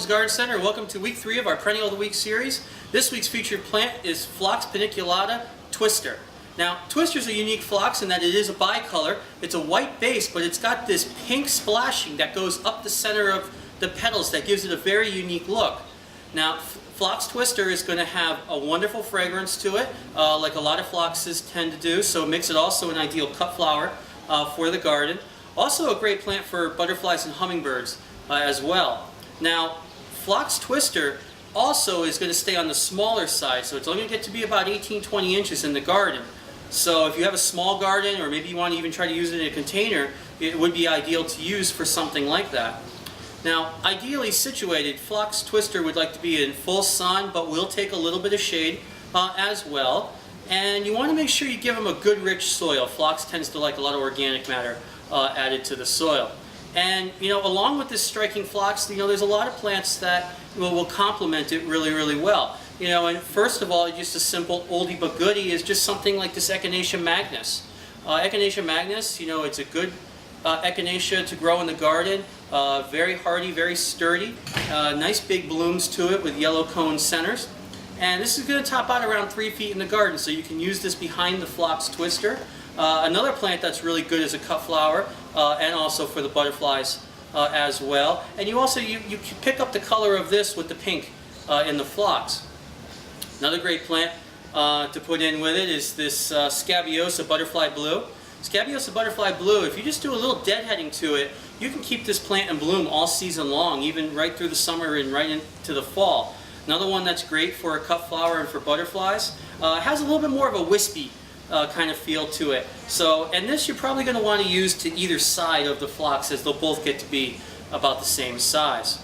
Wilgen's Garden Center. Welcome to week 3 of our Perennial of the Week series. This week's featured plant is Phlox Paniculata Twister. Now, Twister is a unique phlox in that it is a bicolor. It's a white base, but it's got this pink splashing that goes up the center of the petals that gives it a very unique look. Now, Phlox Twister is going to have a wonderful fragrance to it, like a lot of phloxes tend to do, so it makes it also an ideal cut flower for the garden. Also a great plant for butterflies and hummingbirds as well. Now, Phlox Twister also is going to stay on the smaller side, so it's only going to get to be about 18-20 inches in the garden. So if you have a small garden, or maybe you want to even try to use it in a container, it would be ideal to use for something like that. Now, ideally situated, Phlox Twister would like to be in full sun, but will take a little bit of shade as well. And you want to make sure you give them a good rich soil. Phlox tends to like a lot of organic matter added to the soil. And along with this striking phlox, there's a lot of plants that will complement it really well. And first of all, just a simple oldie but goodie is just something like this Echinacea magnus. Echinacea magnus, it's a good echinacea to grow in the garden. Very hardy, very sturdy. Nice big blooms to it with yellow cone centers. And this is going to top out around 3 feet in the garden, so you can use this behind the Phlox Twister. Another plant that's really good as a cut flower, and also for the butterflies as well. And you can pick up the color of this with the pink in the phlox. Another great plant to put in with it is this Scabiosa butterfly blue. Scabiosa butterfly blue, if you just do a little deadheading to it, you can keep this plant in bloom all season long, even right through the summer and right into the fall. Another one that's great for a cut flower and for butterflies. Has a little bit more of a wispy kind of feel to it. And this you're probably going to want to use to either side of the phlox, as they'll both get to be about the same size.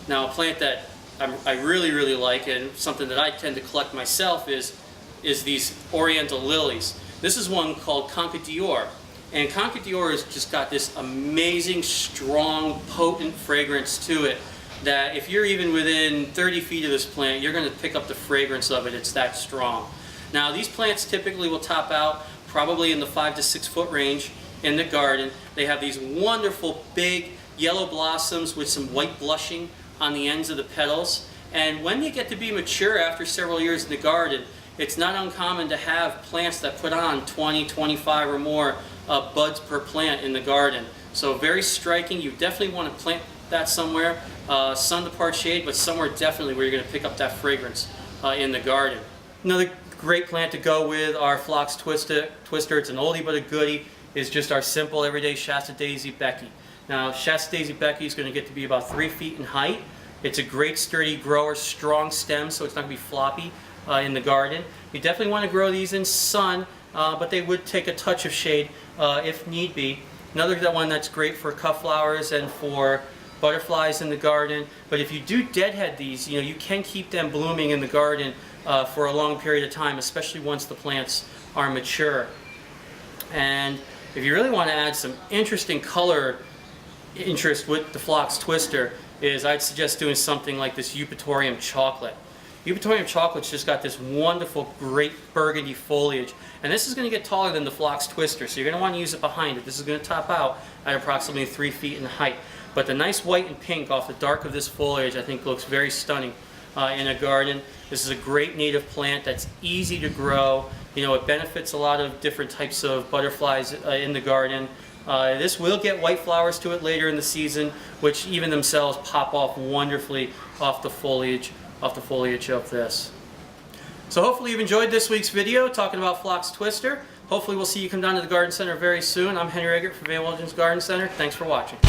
Now, a plant that I really like, and something that I tend to collect myself, is these Oriental Lilies. This is one called Conca d'Or. And Conca d'Or has just got this amazing, strong, potent fragrance to it that if you're even within 30 feet of this plant, you're going to pick up the fragrance of it. It's that strong. Now, these plants typically will top out probably in the 5 to 6 foot range in the garden. They have these wonderful big yellow blossoms with some white blushing on the ends of the petals. And when they get to be mature after several years in the garden, it's not uncommon to have plants that put on 20, 25 or more buds per plant in the garden. So very striking. You definitely want to plant that somewhere, sun to part shade, but somewhere definitely where you're going to pick up that fragrance in the garden. Another great plant to go with our Phlox Twister. It's an oldie but a goodie. Is just our simple everyday Shasta Daisy Becky. Now, Shasta Daisy Becky is going to get to be about 3 feet in height. It's a great sturdy grower, strong stem, so it's not going to be floppy in the garden. You definitely want to grow these in sun, but they would take a touch of shade if need be. Another one that's great for cut flowers and for butterflies in the garden. But if you do deadhead these, you can keep them blooming in the garden for a long period of time, especially once the plants are mature. And if you really want to add some interesting color interest with the Phlox Twister, I'd suggest doing something like this Eupatorium chocolate. Eupatorium chocolate's just got this wonderful, great burgundy foliage, and this is going to get taller than the Phlox Twister, so you're going to want to use it behind it. This is going to top out at approximately 3 feet in height. But the nice white and pink off the dark of this foliage, I think, looks very stunning in a garden. This is a great native plant that's easy to grow. It benefits a lot of different types of butterflies in the garden. This will get white flowers to it later in the season, which even themselves pop off wonderfully off the foliage of this. So hopefully you've enjoyed this week's video talking about Phlox Twister. Hopefully we'll see you come down to the Garden Center very soon. I'm Henry Eggert from Wilgen's Garden Center. Thanks for watching.